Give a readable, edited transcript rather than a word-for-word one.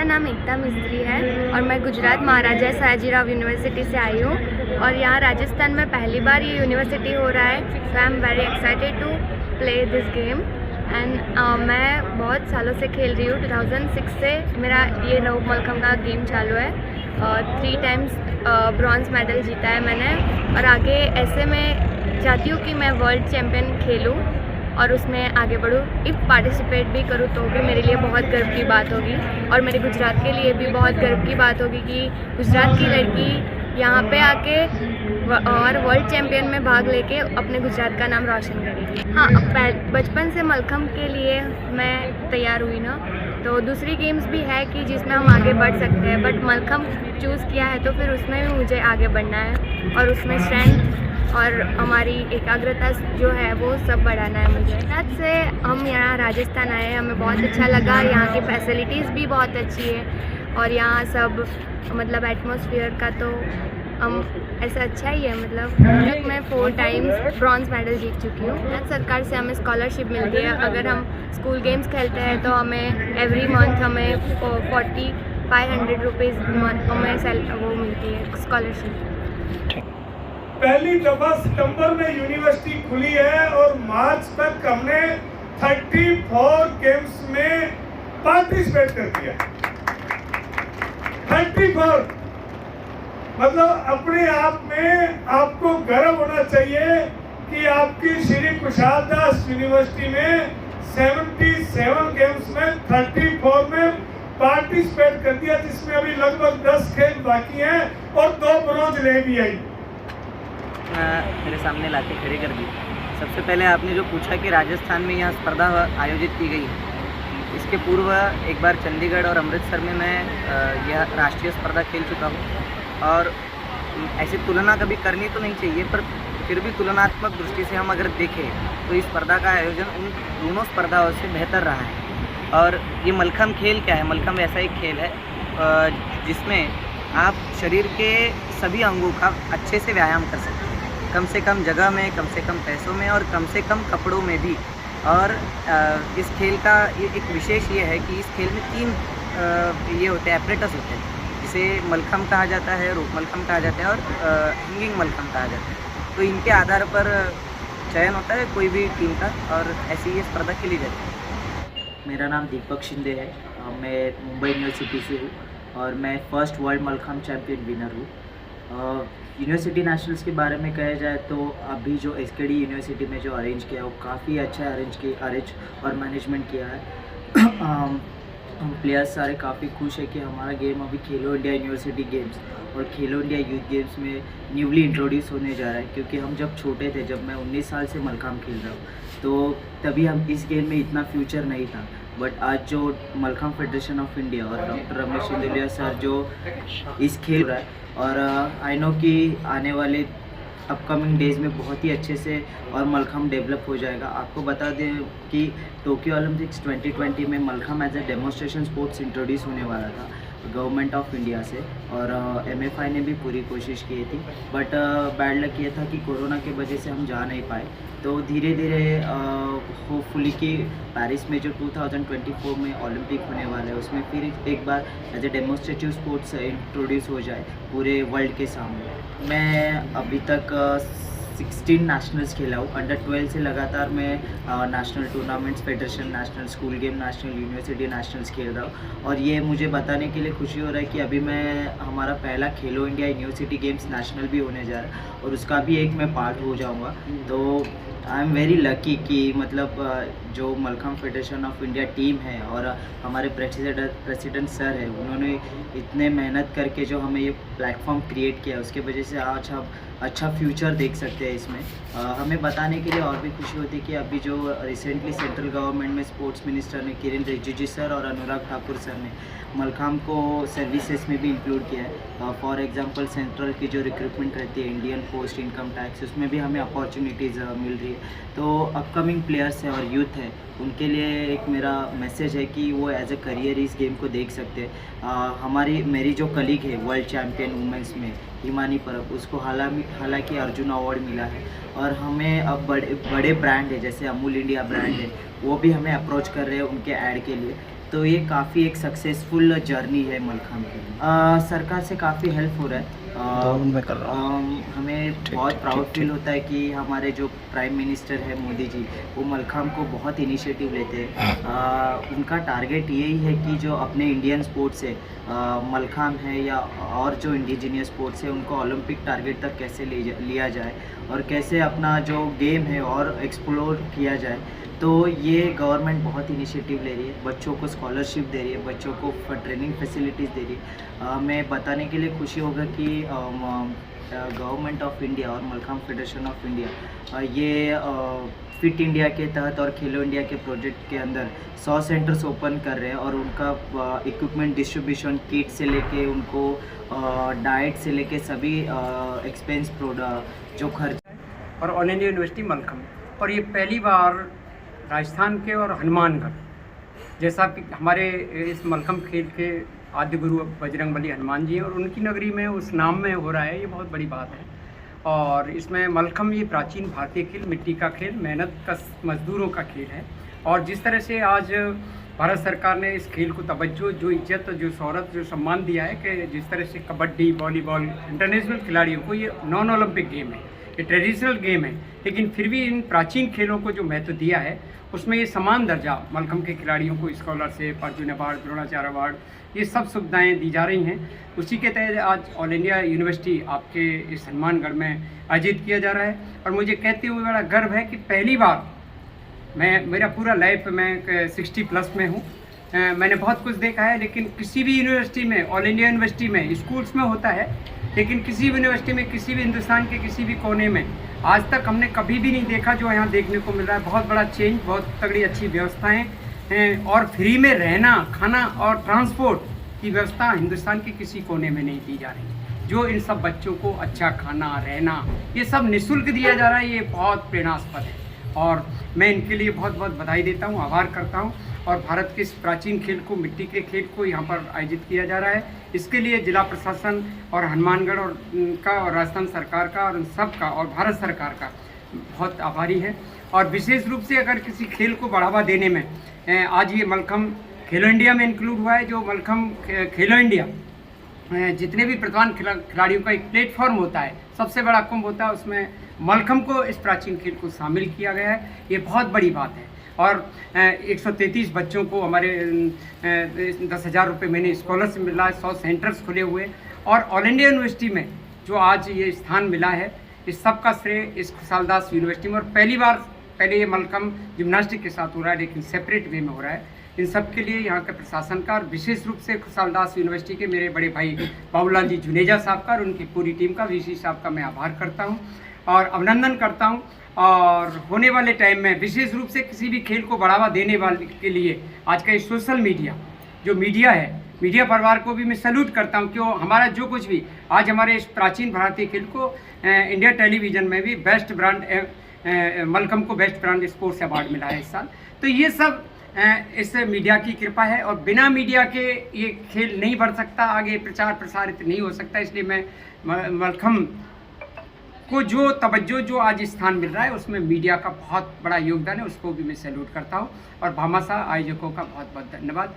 मेरा नाम एकता मिस्त्री है और मैं गुजरात महाराजा सयाजीराव यूनिवर्सिटी से आई हूँ और यहाँ राजस्थान में पहली बार ये यूनिवर्सिटी हो रहा है। So I am very excited to play this game and मैं बहुत सालों से खेल रही हूँ। 2006 से मेरा ये रोप मलखम्ब का गेम चालू है। 3 टाइम्स ब्रॉन्ज मेडल जीता है मैंने और आगे ऐसे मैं चाहती हूँ कि मैं वर्ल्ड चैम्पियन खेलूँ और उसमें आगे बढ़ूँ। इफ़ पार्टिसिपेट भी करूँ तो भी मेरे लिए बहुत गर्व की बात होगी और मेरे गुजरात के लिए भी बहुत गर्व की बात होगी कि गुजरात की लड़की यहाँ पे आके और वर्ल्ड चैम्पियन में भाग लेके अपने गुजरात का नाम रोशन करेगी। हाँ, बचपन से मलखम्ब के लिए मैं तैयार हुई ना, तो दूसरी गेम्स भी है कि जिसमें हम आगे बढ़ सकते हैं, बट मलखम्ब चूज़ किया है तो फिर उसमें भी मुझे आगे बढ़ना है और उसमें स्ट्रेंथ और हमारी एकाग्रता जो है वो सब बढ़ाना है मुझे। गुजरात से हम यहाँ राजस्थान आए, हमें बहुत अच्छा लगा। यहाँ की फैसिलिटीज़ भी बहुत अच्छी है और यहाँ सब मतलब एटमॉस्फेयर का तो हम ऐसा अच्छा ही है। मतलब तक मैं 4 टाइम्स ब्रॉन्ज मेडल जीत चुकी हूँ। भारत सरकार से हमें स्कॉलरशिप मिलती है। अगर हम स्कूल गेम्स खेलते हैं तो हमें एवरी मंथ हमें 4500 रुपीज़ हमें वो मिलती है स्कॉलरशिप। पहली दफा सितंबर में यूनिवर्सिटी खुली है और मार्च तक हमने 34 गेम्स में पार्टिसिपेट कर दिया। 34 मतलब अपने आप में आपको गर्व होना चाहिए कि आपकी श्री कुशाल दास यूनिवर्सिटी में 77 गेम्स में 34 में पार्टिसिपेट कर दिया, जिसमें अभी लगभग 10 खेल बाकी हैं और 2 ब्रॉन्ज ले भी आई। मेरे सामने लाके खड़े कर दी। सबसे पहले आपने जो पूछा कि राजस्थान में यहाँ स्पर्धा आयोजित की गई है, इसके पूर्व एक बार चंडीगढ़ और अमृतसर में मैं यह राष्ट्रीय स्पर्धा खेल चुका हूँ और ऐसी तुलना कभी करनी तो नहीं चाहिए, पर फिर भी तुलनात्मक दृष्टि से हम अगर देखें तो इस स्पर्धा का आयोजन उन दोनों स्पर्धाओं से बेहतर रहा है। और ये मलखम्ब खेल क्या है? मलखम्ब ऐसा एक खेल है जिसमें आप शरीर के सभी अंगों का अच्छे से व्यायाम कर सकते हैं, कम से कम जगह में, कम से कम पैसों में और कम से कम कपड़ों में भी। और इस खेल का एक विशेष ये है कि इस खेल में 3 ये होते हैं, एपरेटस होते हैं, जिसे मलखम्ब कहा जाता है, रोप मलखम्ब कहा जाता है और हैंगिंग मलखम्ब कहा जाता है। तो इनके आधार पर चयन होता है कोई भी टीम का और ऐसी ये स्पर्धा खेली जाती है। मेरा नाम दीपक शिंदे है, मैं मुंबई यूनिवर्सिटी से हूँ और मैं first world mallakhamb champion winner हूँ। यूनिवर्सिटी नेशनल्स के बारे में कहा जाए तो अभी जो एसकेडी यूनिवर्सिटी में जो अरेंज किया वो काफ़ी अच्छा अरेंज और मैनेजमेंट किया है। हम प्लेयर्स सारे काफ़ी खुश है कि हमारा गेम अभी खेलो इंडिया यूनिवर्सिटी गेम्स और खेलो इंडिया यूथ गेम्स में न्यूली इंट्रोड्यूस होने जा रहा है। क्योंकि हम जब छोटे थे, जब मैं 19 साल से मलखम्ब खेल रहा हूँ, तो तभी हम इस गेम में इतना फ्यूचर नहीं था। बट आज जो मलखम्ब फेडरेशन ऑफ इंडिया और डॉक्टर रमेश सिंधुलिया सर जो इस खेल रहा है और आई नो कि आने वाले अपकमिंग डेज़ में बहुत ही अच्छे से और मलखम्ब डेवलप हो जाएगा। आपको बता दें कि टोक्यो ओलंपिक्स 2020 में mallakhamb as a demonstration sports introduce होने वाला था गवर्नमेंट ऑफ इंडिया से और MFI ने भी पूरी कोशिश की थी। बट बैड लक ये था कि कोरोना की वजह से हम जा नहीं पाए। तो धीरे धीरे होपफुली कि पेरिस में जो 2024 में ओलंपिक होने वाला है उसमें फिर एक बार as a demonstrative sports introduce हो जाए पूरे वर्ल्ड के सामने। मैं अभी तक 16 नेशनल्स खेला हूँ। अंडर 12 से लगातार मैं national tournaments, federation national, school game national, university nationals खेल रहा हूँ और ये मुझे बताने के लिए खुशी हो रहा है कि अभी मैं हमारा पहला खेलो इंडिया यूनिवर्सिटी गेम्स नेशनल भी होने जा रहा है और उसका भी एक मैं पार्ट हो जाऊँगा। तो आई एम वेरी लकी कि मतलब जो mallakhamb federation of India team है और हमारे प्रेसिडेंट सर है, उन्होंने इतने मेहनत करके जो हमें ये प्लेटफॉर्म क्रिएट किया, उसके वजह से आज हम अच्छा फ्यूचर देख सकते हैं इसमें। हमें बताने के लिए और भी खुशी होती है कि अभी जो रिसेंटली सेंट्रल गवर्नमेंट में स्पोर्ट्स मिनिस्टर ने किरेन रिजिजू सर और अनुराग ठाकुर सर ने मलखम्ब को सर्विसेज में भी इंक्लूड किया है। फॉर एग्जांपल सेंट्रल की जो रिक्रूटमेंट रहती है, इंडियन पोस्ट, इनकम टैक्स, उसमें भी हमें अपॉर्चुनिटीज़ मिल रही है। तो अपकमिंग प्लेयर्स हैं और यूथ है, उनके लिए एक मेरा मैसेज है कि वो एज ए करियर इस गेम को देख सकते हैं। मेरी जो कलीग है वर्ल्ड चैम्पियन वुमेंस में हिमानी परब, उसको हालांकि अर्जुन अवार्ड मिला है और हमें अब बड़े ब्रांड है जैसे अमूल इंडिया ब्रांड है, वो भी हमें अप्रोच कर रहे हैं उनके ऐड के लिए। तो ये काफ़ी एक सक्सेसफुल जर्नी है मलखम्ब की। सरकार से काफ़ी हेल्प हो रहा है। हमें बहुत प्राउड फील होता है कि हमारे जो प्राइम मिनिस्टर है मोदी जी, वो मलखम्ब को बहुत इनिशिएटिव लेते हैं। उनका टारगेट यही है कि जो अपने इंडियन स्पोर्ट्स है, मलखम्ब है या और जो इंडिजीनियस स्पोर्ट्स है, उनको ओलंपिक टारगेट तक कैसे लिया जाए और कैसे अपना जो गेम है और एक्सप्लोर किया जाए। तो ये गवर्नमेंट बहुत इनिशिएटिव ले रही है, बच्चों को स्कॉलरशिप दे रही है, बच्चों को ट्रेनिंग फैसिलिटीज़ दे रही है। मैं बताने के लिए खुशी होगा कि गवर्नमेंट ऑफ इंडिया और मलखम्ब फेडरेशन ऑफ इंडिया ये फिट इंडिया के तहत और खेलो इंडिया के प्रोजेक्ट के अंदर 100 सेंटर्स ओपन कर रहे हैं और उनका इक्विपमेंट डिस्ट्रीब्यूशन, किट से लेके उनको डाइट से लेके सभी एक्सपेंस प्रोडक्ट जो खर्च और ऑल इंडिया यूनिवर्सिटी मलखम्ब। और ये पहली बार राजस्थान के और हनुमानगढ़, जैसा कि हमारे इस मलखम्ब खेल के आद्य गुरु बजरंगबली हनुमान जी हैं और उनकी नगरी में उस नाम में हो रहा है, ये बहुत बड़ी बात है। और इसमें मलखम्ब ये प्राचीन भारतीय खेल, मिट्टी का खेल, मेहनत का मजदूरों का खेल है। और जिस तरह से आज भारत सरकार ने इस खेल को तवज्जो, जो इज्जत, जो शोहरत, जो सम्मान दिया है कि जिस तरह से कबड्डी, वॉलीबॉल इंटरनेशनल खिलाड़ियों को, ये नॉन ओलंपिक गेम है, ये ट्रेडिशनल गेम है, लेकिन फिर भी इन प्राचीन खेलों को जो महत्व दिया है उसमें ये समान दर्जा मलखम्ब के खिलाड़ियों को scholarship, Arjun award, Dronacharya award, ये सब सुविधाएं दी जा रही हैं। उसी के तहत आज ऑल इंडिया यूनिवर्सिटी आपके इस हनुमानगढ़ में आयोजित किया जा रहा है। और मुझे कहते हुए बड़ा गर्व है कि पहली बार मेरा पूरा लाइफ में 60+ में हूँ, मैंने बहुत कुछ देखा है, लेकिन किसी भी यूनिवर्सिटी में, ऑल इंडिया यूनिवर्सिटी में, स्कूल्स में होता है, लेकिन किसी भी यूनिवर्सिटी में, किसी भी हिंदुस्तान के किसी भी कोने में आज तक हमने कभी भी नहीं देखा जो यहाँ देखने को मिल रहा है। बहुत बड़ा चेंज, बहुत तगड़ी अच्छी व्यवस्थाएं हैं और फ्री में रहना, खाना और ट्रांसपोर्ट की व्यवस्था हिंदुस्तान के किसी कोने में नहीं दी जा रही। जो इन सब बच्चों को अच्छा खाना, रहना, ये सब निःशुल्क दिया जा रहा है, ये बहुत प्रेरणास्पद है और मैं इनके लिए बहुत बहुत बधाई देता हूँ, आभार करता हूँ। और भारत के इस प्राचीन खेल को, मिट्टी के खेल को यहाँ पर आयोजित किया जा रहा है, इसके लिए जिला प्रशासन और हनुमानगढ़ और का और राजस्थान सरकार का और सब का और भारत सरकार का बहुत आभारी है। और विशेष रूप से अगर किसी खेल को बढ़ावा देने में आज ये मलखम्ब खेलो इंडिया में इंक्लूड हुआ है। जो मलखम्ब खेलो इंडिया जितने भी प्रतिभावान खिलाड़ियों का एक प्लेटफॉर्म होता है, सबसे बड़ा कुंभ होता है, उसमें मलखम्ब को, इस प्राचीन खेल को शामिल किया गया है, ये बहुत बड़ी बात है। और 133 बच्चों को हमारे 10,000 रुपये महीने स्कॉलरशिप मिला है, 100 सेंटर्स खुले हुए और ऑल इंडिया यूनिवर्सिटी में जो आज ये स्थान मिला है, इस सब का श्रेय इस खुशालदास यूनिवर्सिटी में। और पहली बार, पहले ये मलखम्ब जिम्नास्टिक के साथ हो रहा है, लेकिन सेपरेट वे में हो रहा है। इन सब के लिए यहाँ के प्रशासन का और विशेष रूप से खुशालदास यूनिवर्सिटी के मेरे बड़े भाई बाबूलाल जी जुनेजा साहब का और उनकी पूरी टीम का, वीसी साहब का मैं आभार करता हूँ और अभिनंदन करता हूँ। और होने वाले टाइम में विशेष रूप से किसी भी खेल को बढ़ावा देने वाले के लिए आज का ये सोशल मीडिया, जो मीडिया है, मीडिया परिवार को भी मैं सैल्यूट करता हूँ। क्यों, हमारा जो कुछ भी आज हमारे इस प्राचीन भारतीय खेल को इंडिया टेलीविज़न में भी बेस्ट ब्रांड, मलखम्ब को बेस्ट ब्रांड स्पोर्ट्स अवार्ड मिला है इस साल। तो ये सब इस मीडिया की कृपा है और बिना मीडिया के ये खेल नहीं बढ़ सकता, आगे प्रचार प्रसारित नहीं हो सकता। इसलिए मैं मलखम्ब को जो तवज्जो, जो आज स्थान मिल रहा है, उसमें मीडिया का बहुत बड़ा योगदान है, उसको भी मैं सैल्यूट करता हूँ। और भामाशाह आयोजकों का बहुत बहुत धन्यवाद।